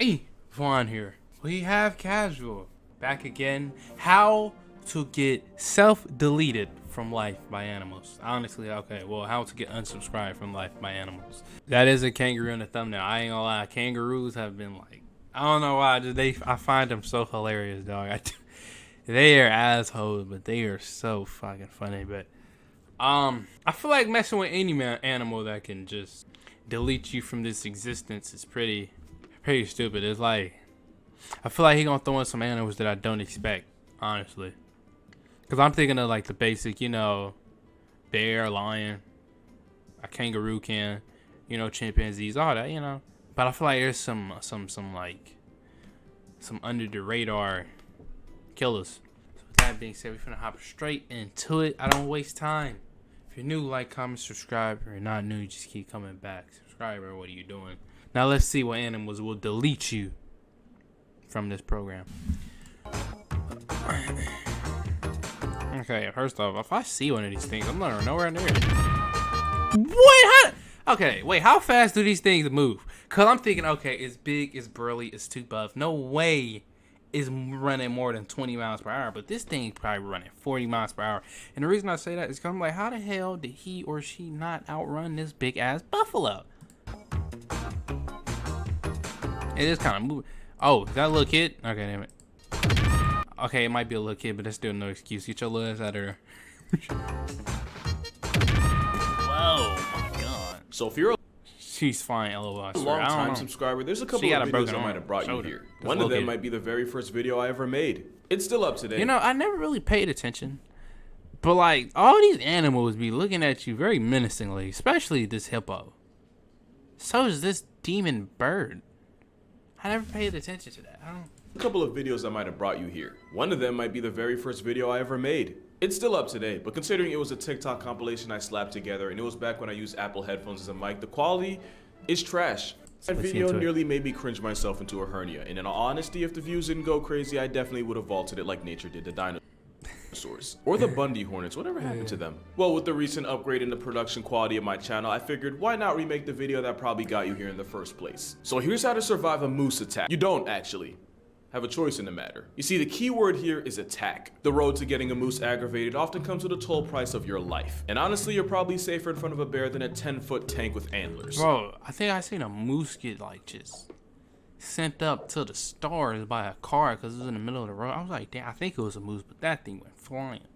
Hey, Vaughn here. We have Casual back again. How to get self-deleted from Life by Animals. Honestly, okay, well, how to get unsubscribed from Life by Animals. That is a kangaroo in the thumbnail. I ain't gonna lie, kangaroos have been like, I don't know why, I find them so hilarious, dog. They are assholes, but they are so fucking funny. But I feel like messing with any animal that can just delete you from this existence is pretty stupid. It's like, I feel like he gonna throw in some animals that I don't expect, honestly. Cause I'm thinking of like the basic, bear, lion, a kangaroo can, chimpanzees, all that, But I feel like there's some under the radar killers. So with that being said, we're finna hop straight into it. I don't waste time. If you're new, like, comment, subscribe. If you're not new, just keep coming back. Subscriber, what are you doing? Now let's see what animals will delete you from this program. Okay, first off, if I see one of these things, I'm not nowhere near it. What? Okay, wait, how fast do these things move? Because I'm thinking, okay, it's big, it's burly, it's too buff. No way it's running more than 20 miles per hour, but this thing probably running 40 miles per hour. And the reason I say that is because I'm like, how the hell did he or she not outrun this big-ass buffalo? It is kind of moving. Oh, is that a little kid? Okay, damn it. Okay, it might be a little kid, but that's still no excuse. Get your little ass out of there. Whoa, my God. So if you're She's fine, LOL. a long-time subscriber, there's a couple of videos I might have brought you here. One of them might be the very first video I ever made. It's still up today. I never really paid attention. But, like, all these animals be looking at you very menacingly, especially this hippo. So is this demon bird. I never paid attention to that. A couple of videos I might have brought you here. One of them might be the very first video I ever made. It's still up today, but considering it was a TikTok compilation I slapped together and it was back when I used Apple headphones as a mic, the quality is trash. That video nearly made me cringe myself into a hernia, and in all honesty, if the views didn't go crazy, I definitely would have vaulted it like nature did the dinosaurs. Or the Bundy Hornets, whatever happened to them? Well, with the recent upgrade in the production quality of my channel, I figured why not remake the video that probably got you here in the first place. So here's how to survive a moose attack. You don't actually have a choice in the matter. You see, the key word here is attack. The road to getting a moose aggravated often comes with a toll price of your life. And honestly, you're probably safer in front of a bear than a 10-foot tank with antlers. Bro, I think I seen a moose get like just sent up to the stars by a car because it was in the middle of the road. I was like, damn, I think it was a moose, but that thing went flying.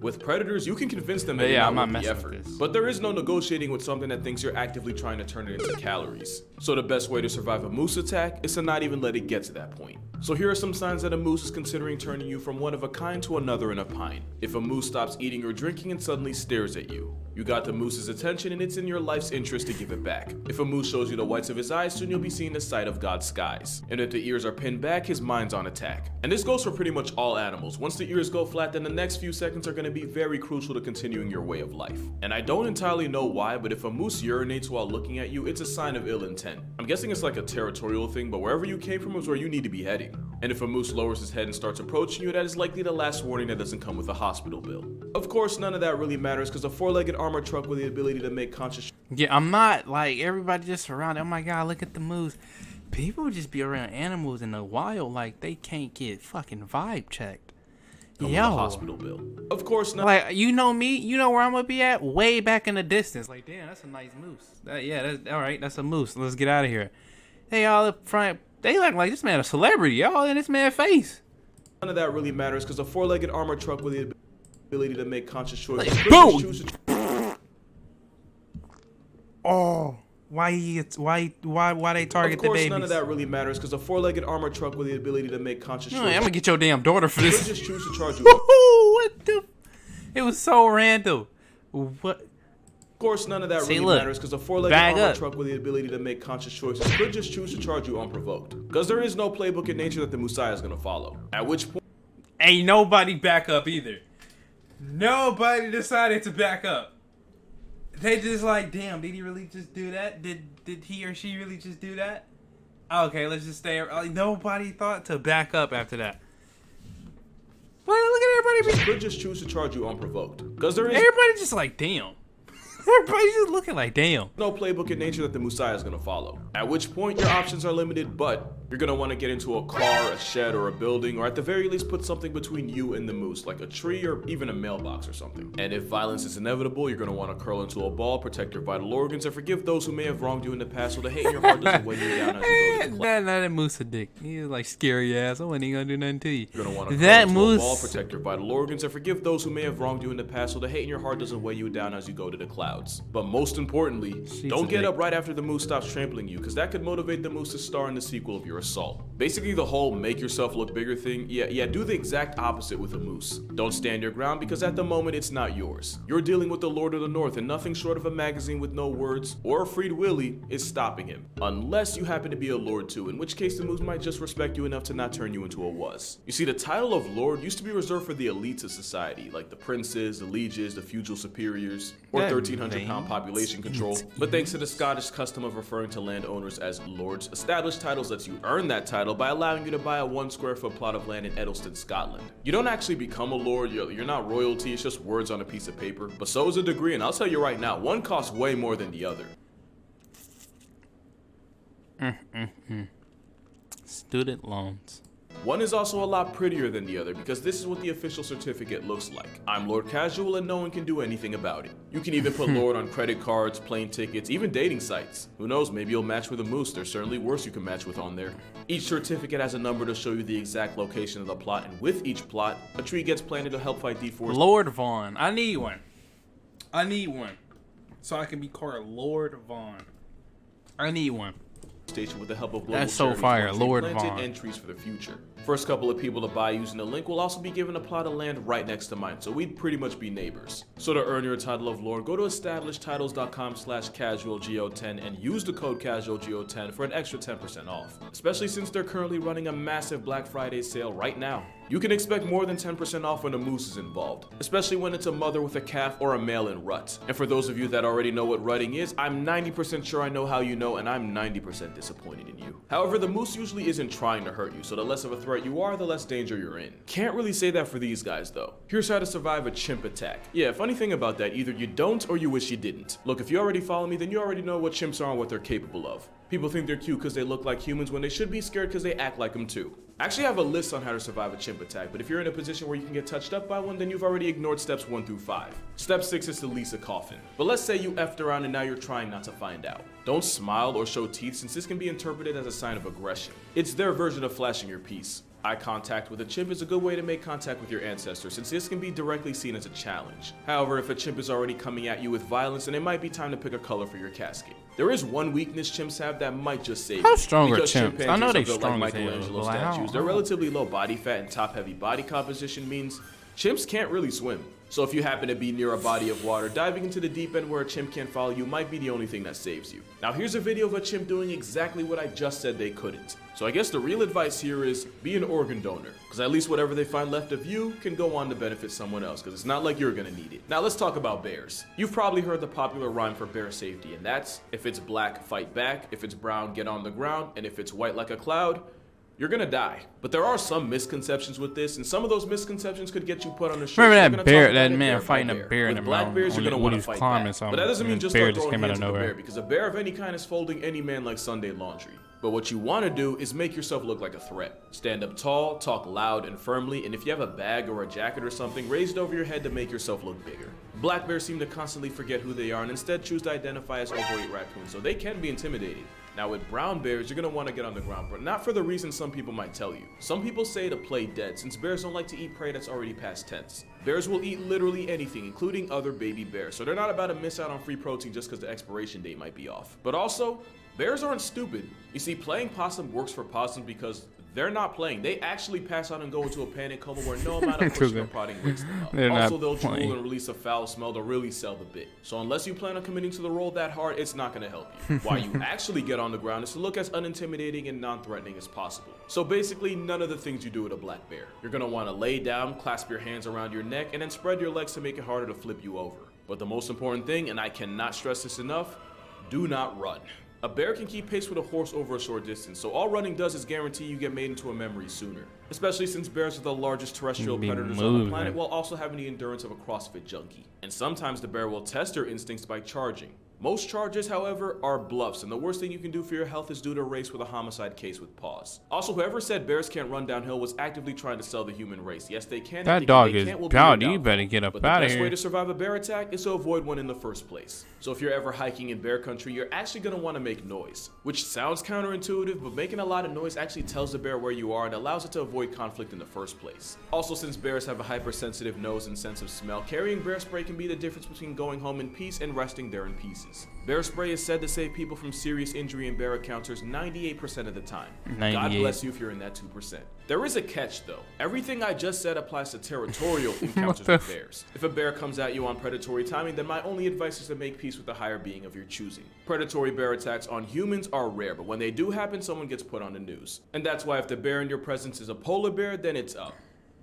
With predators, you can convince them that you're not worth the effort. But there is no negotiating with something that thinks you're actively trying to turn it into calories. So the best way to survive a moose attack is to not even let it get to that point. So here are some signs that a moose is considering turning you from one of a kind to another in a pine. If a moose stops eating or drinking and suddenly stares at you, you got the moose's attention and it's in your life's interest to give it back. If a moose shows you the whites of his eyes, soon you'll be seeing the sight of God's skies. And if the ears are pinned back, his mind's on attack. And this goes for pretty much all animals. Once the ears go flat, then the next few seconds are going to be very crucial to continuing your way of life. And I don't entirely know why, but if a moose urinates while looking at you, it's a sign of ill intent. I'm guessing it's like a territorial thing, but wherever you came from is where you need to be heading. And if a moose lowers his head and starts approaching you, that is likely the last warning that doesn't come with a hospital bill. Of course, none of that really matters because a four-legged armored truck with the ability to make conscious... Yeah, I'm not like everybody just around. Oh my God, look at the moose. People just be around animals in the wild like they can't get fucking vibe checked. Come with a hospital bill. Of course not. Like, you know me, you know where I'm gonna be at? Way back in the distance. Like, damn, that's a nice moose. That's all right. That's a moose. Let's get out of here. They all up front. They look like this man a celebrity. Y'all in this man's face. None of that really matters because a four-legged armored truck with the ability to make conscious choices. Like, boom! Oh, why they target the babies? Of course, none of that really matters because a four-legged armored truck with the ability to make conscious choices. I'm gonna get your damn daughter for this. Just choose to charge you. What the? It was so random. What? Of course, none of that really matters because a four-legged armored truck with the ability to make conscious choices could just choose to charge you unprovoked. Because there is no playbook in nature that the Messiah is going to follow. At which point... Ain't nobody back up either. Nobody decided to back up. They just like, damn, did he really just do that? Did he or she really just do that? Okay, let's just stay. Like, nobody thought to back up after that. Well, look at everybody. Could just choose to charge you unprovoked. Because there is... Everybody just like, damn. Everybody's just looking like, damn. No playbook in nature that the Messiah is going to follow. At which point, your options are limited, but You're gonna want to get into a car, a shed, or a building, or at the very least put something between you and the moose, like a tree or even a mailbox or something. And if violence is inevitable, you're gonna want to curl into a ball, protect your vital organs, and forgive those who may have wronged you in the past, so the hate in your heart doesn't weigh you down as you go to the club. That moose a dick. He's like scary ass. I wasn't even gonna do nothing to you. You're gonna want to curl into a ball, protect your vital organs, and forgive those who may have wronged you in the past, so the hate in your heart doesn't weigh you down as you go to the clouds. But most importantly, don't get up right after the moose stops trampling you, because that could motivate the moose to star in the sequel of your assault. Basically, the whole make yourself look bigger thing, yeah, do the exact opposite with a moose. Don't stand your ground, because at the moment it's not yours. You're dealing with the Lord of the North, and nothing short of a magazine with no words or a freed willy is stopping him. Unless you happen to be a lord too, in which case the moose might just respect you enough to not turn you into a wuss. You see, the title of lord used to be reserved for the elites of society, like the princes, the lieges, the feudal superiors, or 1,300-pound population control. But thanks to the Scottish custom of referring to landowners as lords, established titles lets you earn that title by allowing you to buy a 1 square foot plot of land in Edelston, Scotland. You don't actually become a lord, you're not royalty, it's just words on a piece of paper. But so is a degree, and I'll tell you right now, one costs way more than the other. Student loans. One is also a lot prettier than the other, because this is what the official certificate looks like. I'm Lord Casual and no one can do anything about it. You can even put Lord on credit cards, plane tickets, even dating sites. Who knows, maybe you'll match with a moose. There's certainly worse you can match with on there. Each certificate has a number to show you the exact location of the plot, and with each plot, a tree gets planted to help fight deforestation. Lord Vaughn. I need one. So I can be called Lord Vaughn. I need one. With the help of global That's so fire, Lord Vaughn. Entries for the future. First couple of people to buy using the link will also be given a plot of land right next to mine, so we'd pretty much be neighbors. So to earn your title of lord, go to establishedtitles.com/casualgo10 and use the code casualgo10 for an extra 10% off, especially since they're currently running a massive Black Friday sale right now. You can expect more than 10% off when a moose is involved, especially when it's a mother with a calf or a male in rut. And for those of you that already know what rutting is, I'm 90% sure I know how you know, and I'm 90% disappointed in you. However, the moose usually isn't trying to hurt you, so the less of a threat you are, the less danger you're in. Can't really say that for these guys though. Here's how to survive a chimp attack. Yeah, funny thing about that, either you don't or you wish you didn't. Look, if you already follow me, then you already know what chimps are and what they're capable of. People think they're cute because they look like humans when they should be scared because they act like them too. I actually have a list on how to survive a chimp attack, but if you're in a position where you can get touched up by one, then you've already ignored steps 1 through 5. Step 6 is to lease a coffin. But let's say you effed around and now you're trying not to find out. Don't smile or show teeth, since this can be interpreted as a sign of aggression. It's their version of flashing your piece. Eye contact with a chimp is a good way to make contact with your ancestors, since this can be directly seen as a challenge. However, if a chimp is already coming at you with violence, then it might be time to pick a color for your casket. There is one weakness chimps have that might just save you. How strong are chimps? I know they're strong like Michelangelo statues. Their relatively low body fat and top-heavy body composition means chimps can't really swim. So if you happen to be near a body of water, diving into the deep end where a chimp can't follow you might be the only thing that saves you. Now here's a video of a chimp doing exactly what I just said they couldn't. So I guess the real advice here is be an organ donor, because at least whatever they find left of you can go on to benefit someone else, because it's not like you're gonna need it. Now let's talk about bears. You've probably heard the popular rhyme for bear safety, and that's, if it's black, fight back, if it's brown, get on the ground, and if it's white like a cloud, you're gonna die. But there are some misconceptions with this, and some of those misconceptions could get you put on the show. Remember that bear, that man fighting a bear in the black bears, you're gonna want to fight back. But that doesn't mean just start throwing hands at the bear, because a bear of any kind is folding any man like Sunday laundry. But what you want to do is make yourself look like a threat. Stand up tall, talk loud and firmly, and if you have a bag or a jacket or something, raise it over your head to make yourself look bigger. Black bears seem to constantly forget who they are and instead choose to identify as overweight raccoons, so they can be intimidating. Now with brown bears, you're going to want to get on the ground, but not for the reason some people might tell you. Some people say to play dead, since bears don't like to eat prey that's already past tense. Bears will eat literally anything, including other baby bears, so they're not about to miss out on free protein just because the expiration date might be off. But also, bears aren't stupid. You see, playing possum works for possums because they're not playing. They actually pass out and go into a panic coma where no amount of pushing or prodding wakes them up. Also, they'll drool and release a foul smell to really sell the bit. So unless you plan on committing to the role that hard, it's not going to help you. Why you actually get on the ground is to look as unintimidating and non-threatening as possible. So basically, none of the things you do with a black bear. You're going to want to lay down, clasp your hands around your neck, and then spread your legs to make it harder to flip you over. But the most important thing, and I cannot stress this enough, do not run. A bear can keep pace with a horse over a short distance, so all running does is guarantee you get made into a memory sooner. Especially since bears are the largest terrestrial predators on the planet while also having the endurance of a CrossFit junkie. And sometimes the bear will test their instincts by charging. Most charges, however, are bluffs, and the worst thing you can do for your health is due to a race with a homicide case with pause. Also, whoever said bears can't run downhill was actively trying to sell the human race. Yes, they can. That dog is proud. You better get up out of here. But the best way to survive a bear attack is to avoid one in the first place. So if you're ever hiking in bear country, you're actually going to want to make noise, which sounds counterintuitive, but making a lot of noise actually tells the bear where you are and allows it to avoid conflict in the first place. Also, since bears have a hypersensitive nose and sense of smell, carrying bear spray can be the difference between going home in peace and resting there in pieces. Bear spray is said to save people from serious injury in bear encounters 98% of the time. 98. God bless you if you're in that 2%. There is a catch though. Everything I just said applies to territorial encounters with bears. If a bear comes at you on predatory timing, then my only advice is to make peace with the higher being of your choosing. Predatory bear attacks on humans are rare, but when they do happen, someone gets put on the news. And that's why if the bear in your presence is a polar bear, then it's up.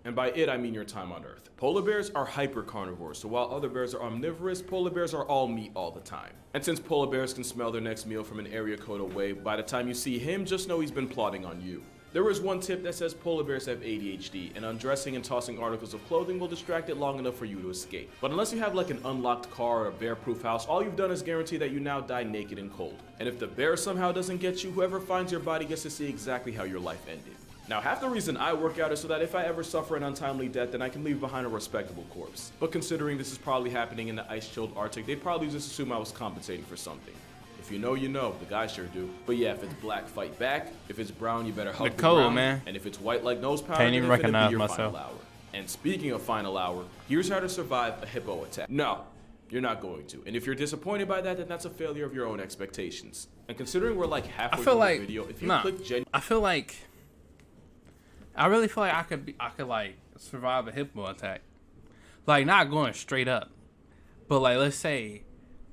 And by it, I mean your time on Earth. Polar bears are hyper carnivores, so while other bears are omnivorous, polar bears are all meat all the time. And since polar bears can smell their next meal from an area code away, by the time you see him, just know he's been plotting on you. There is one tip that says polar bears have ADHD, and undressing and tossing articles of clothing will distract it long enough for you to escape. But unless you have like an unlocked car or a bear-proof house, all you've done is guarantee that you now die naked and cold. And if the bear somehow doesn't get you, whoever finds your body gets to see exactly how your life ended. Now, half the reason I work out is so that if I ever suffer an untimely death, then I can leave behind a respectable corpse. But considering this is probably happening in the ice-chilled Arctic, they'd probably just assume I was compensating for something. If you know, you know. The guys sure do. But yeah, if it's black, fight back. If it's brown, you better hug the ground. Man. And if it's white like nose powder, can't even recognize your myself. Final hour. And speaking of final hour, here's how to survive a hippo attack. No, you're not going to. And if you're disappointed by that, then that's a failure of your own expectations. And considering we're like halfway through the video, if you click I really feel like I could like survive a hippo attack. Like not going straight up. But like let's say,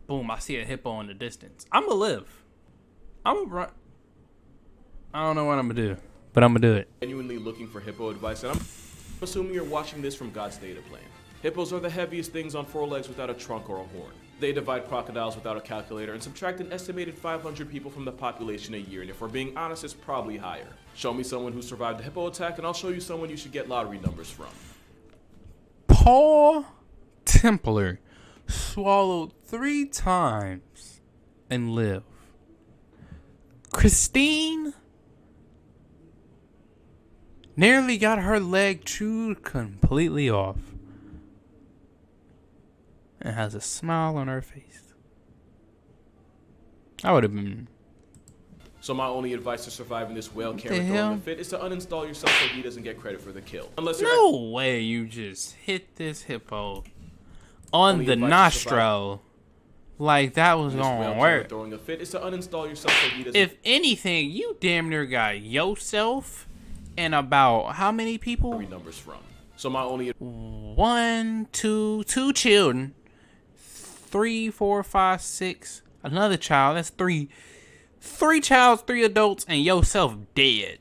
boom, I see a hippo in the distance. I'ma live. I'ma run. I don't know what I'm gonna do, but I'm gonna do it. Genuinely looking for hippo advice, and I'm assuming you're watching this from God's data plan. Hippos are the heaviest things on 4 legs without a trunk or a horn. They divide crocodiles without a calculator and subtract an estimated 500 people from the population a year, and if we're being honest, it's probably higher. Show me someone who survived a hippo attack, and I'll show you someone you should get lottery numbers from. Paul Templar swallowed 3 times and lived. Christine nearly got her leg chewed completely off and has a smile on her face. I would have been. So my only advice to surviving this whale carrot throwing a fit is to uninstall yourself so he doesn't get credit for the kill. Unless you're no way you just hit this hippo on the nostril like that was gonna work. Throwing a fit is to uninstall yourself so he doesn't. If anything, you damn near got yourself and about how many people? Numbers from. So my only 1, 2 children, 3, 4, 5, 6, another child. That's 3 childs, 3 adults, and yourself dead.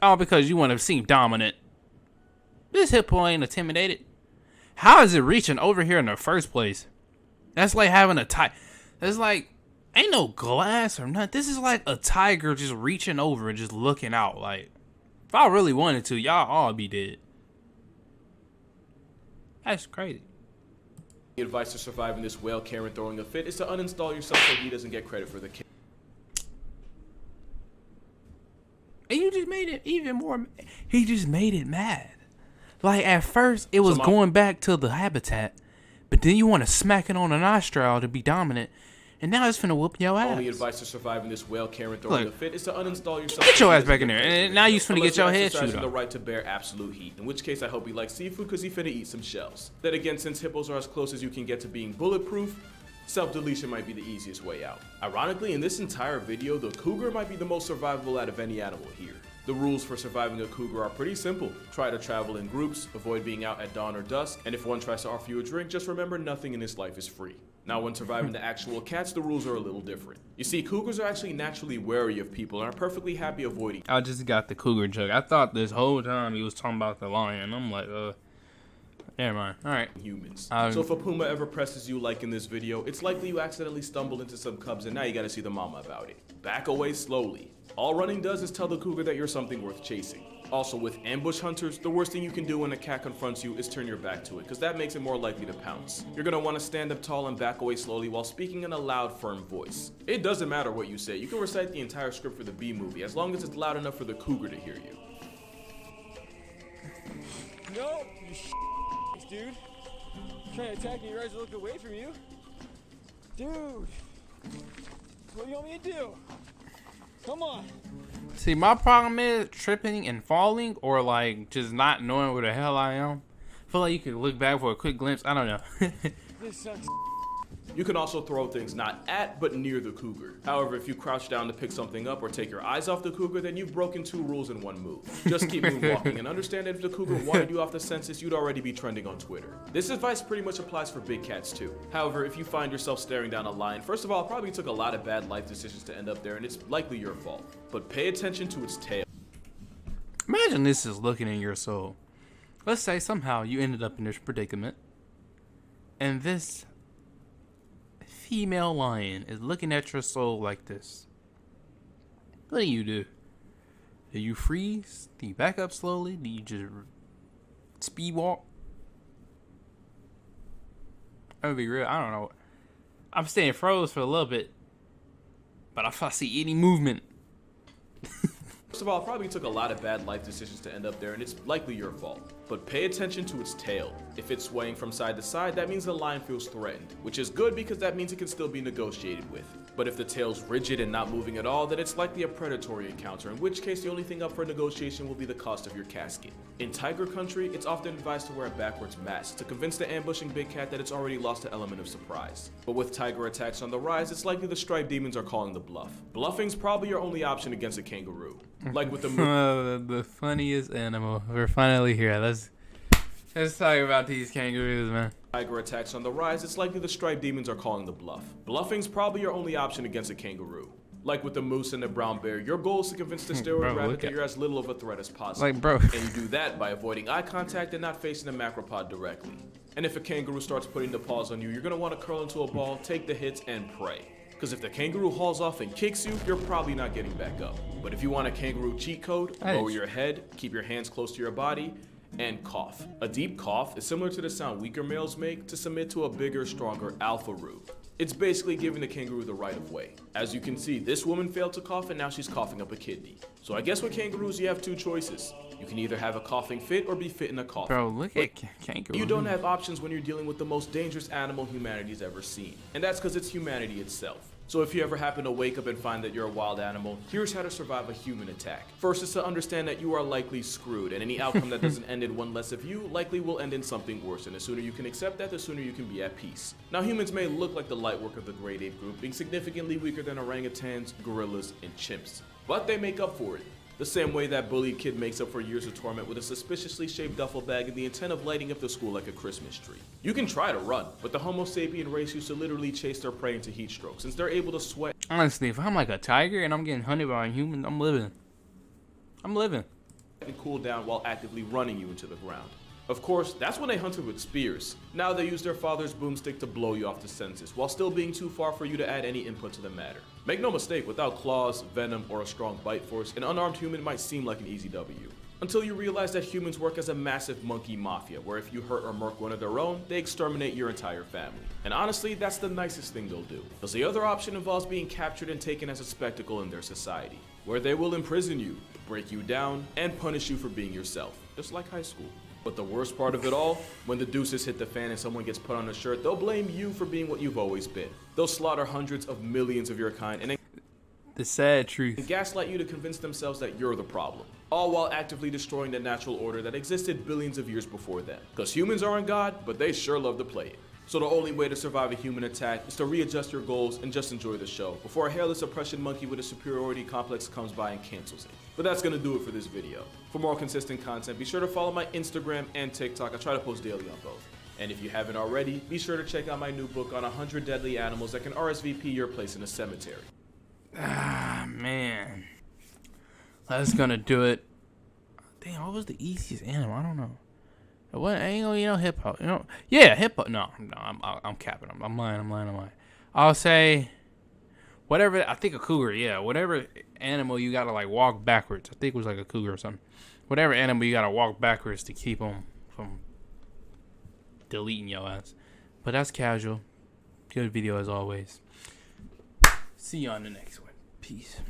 All because you want to seem dominant. This hippo ain't intimidated. How is it reaching over here in the first place? That's like having a tiger. That's like, ain't no glass or nothing. This is like a tiger just reaching over and just looking out. Like, if I really wanted to, y'all all be dead. That's crazy. The advice to surviving this whale carrot throwing a fit is to uninstall yourself so he doesn't get credit for the kill. And you just made it even more. He just made it mad. Like at first, it was going back to the habitat, but then you want to smack it on a nostril to be dominant, and now it's finna whoop your ass. Only advice to surviving this whale carrot throwing a fit is to uninstall yourself. Get your ass back in there, and now you finna get your head chewed off. The right to bear absolute heat. In which case, I hope he likes seafood because he finna eat some shells. Then again, since hippos are as close as you can get to being bulletproof, self-deletion might be the easiest way out. Ironically, in this entire video, the cougar might be the most survivable out of any animal here. The rules for surviving a cougar are pretty simple. Try to travel in groups, avoid being out at dawn or dusk, and if one tries to offer you a drink, just remember nothing in this life is free. Now, when surviving the actual cats, the rules are a little different. You see, cougars are actually naturally wary of people and are perfectly happy avoiding. I just got the cougar joke. I thought this whole time he was talking about the lion. I'm like, never mind. All right. Humans. So if a puma ever presses you like in this video, it's likely you accidentally stumbled into some cubs and now you gotta see the mama about it. Back away slowly. All running does is tell the cougar that you're something worth chasing. Also, with ambush hunters, the worst thing you can do when a cat confronts you is turn your back to it, because that makes it more likely to pounce. You're going to want to stand up tall and back away slowly while speaking in a loud, firm voice. It doesn't matter what you say, you can recite the entire script for the B movie, as long as it's loud enough for the cougar to hear you. No, you dude. I'm trying to attack you, your eyes are looking away from you. Dude, what do you want me to do? Come on. See, my problem is tripping and falling, or like just not knowing where the hell I am. I feel like you could look back for a quick glimpse. I don't know. This sucks. You can also throw things not at, but near the cougar. However, if you crouch down to pick something up or take your eyes off the cougar, then you've broken 2 rules in 1 move. Just keep moonwalking and understand that if the cougar wanted you off the census, you'd already be trending on Twitter. This advice pretty much applies for big cats too. However, if you find yourself staring down a lion, first of all, it probably took a lot of bad life decisions to end up there, and it's likely your fault. But pay attention to its tail. Imagine this is looking in your soul. Let's say somehow you ended up in this predicament, and this female lion is looking at your soul like this. What do? Do you freeze? Do you back up slowly? Do you just speed walk? I'm gonna be real, I don't know. I'm staying froze for a little bit, but if I see any movement. First of all, it probably took a lot of bad life decisions to end up there, and it's likely your fault. But pay attention to its tail. If it's swaying from side to side, that means the lion feels threatened, which is good because that means it can still be negotiated with. But if the tail's rigid and not moving at all, then it's likely a predatory encounter, in which case the only thing up for negotiation will be the cost of your casket. In tiger country, it's often advised to wear a backwards mask to convince the ambushing big cat that it's already lost the element of surprise. But with tiger attacks on the rise, it's likely the striped demons are calling the bluff. Bluffing's probably your only option against a kangaroo. Like with the funniest animal. We're finally here. Let's talk about these kangaroos, man. Tiger attacks on the rise, it's likely the striped demons are calling the bluff. Bluffing's probably your only option against a kangaroo. Like with the moose and the brown bear, your goal is to convince the steroid rabbit that you're as little of a threat as possible. Like, bro. And you do that by avoiding eye contact and not facing the macropod directly. And if a kangaroo starts putting the paws on you, you're going to want to curl into a ball, take the hits, and pray. Because if the kangaroo hauls off and kicks you, you're probably not getting back up. But if you want a kangaroo cheat code, lower your head, keep your hands close to your body, and cough. A deep cough is similar to the sound weaker males make to submit to a bigger, stronger alpha-roo. It's basically giving the kangaroo the right of way. As you can see, this woman failed to cough and now she's coughing up a kidney. So I guess with kangaroos you have 2 choices. You can either have a coughing fit or be fit in a cough. Bro, look at kangaroo. You don't have options when you're dealing with the most dangerous animal humanity's ever seen. And that's because it's humanity itself. So if you ever happen to wake up and find that you're a wild animal, here's how to survive a human attack. First is to understand that you are likely screwed, and any outcome that doesn't end in one less of you likely will end in something worse, and the sooner you can accept that, the sooner you can be at peace. Now humans may look like the light work of the great ape group, being significantly weaker than orangutans, gorillas, and chimps. But they make up for it. The same way that bullied kid makes up for years of torment with a suspiciously shaped duffel bag and the intent of lighting up the school like a Christmas tree. You can try to run, but the Homo sapien race used to literally chase their prey into heat stroke, since they're able to sweat. Honestly, if I'm like a tiger and I'm getting hunted by a human, I'm living. And cool down while actively running you into the ground. Of course, that's when they hunted with spears. Now they use their father's boomstick to blow you off the census, while still being too far for you to add any input to the matter. Make no mistake, without claws, venom, or a strong bite force, an unarmed human might seem like an easy W. Until you realize that humans work as a massive monkey mafia, where if you hurt or murk one of their own, they exterminate your entire family. And honestly, that's the nicest thing they'll do. Because the other option involves being captured and taken as a spectacle in their society, where they will imprison you, break you down, and punish you for being yourself, just like high school. But the worst part of it all, when the deuces hit the fan and someone gets put on a shirt, they'll blame you for being what you've always been. They'll slaughter hundreds of millions of your kind and the sad truth. Gaslight you to convince themselves that you're the problem, all while actively destroying the natural order that existed billions of years before them. Because humans aren't God, but they sure love to play it. So the only way to survive a human attack is to readjust your goals and just enjoy the show before a hairless oppression monkey with a superiority complex comes by and cancels it. But that's gonna do it for this video. For more consistent content, be sure to follow my Instagram and TikTok. I try to post daily on both. And if you haven't already, be sure to check out my new book on 100 deadly animals that can RSVP your place in a cemetery. Ah, man. That's gonna do it. Damn, what was the easiest animal? I don't know. What? Ain't no hippo. Yeah, hippo. No, I'm capping. I'm lying. I'll say, whatever. I think a cougar. Yeah, whatever animal you gotta like walk backwards. I think it was like a cougar or something. Whatever animal you gotta walk backwards to keep them from deleting your ass. But that's Casual. Good video as always. See you on the next one. Peace.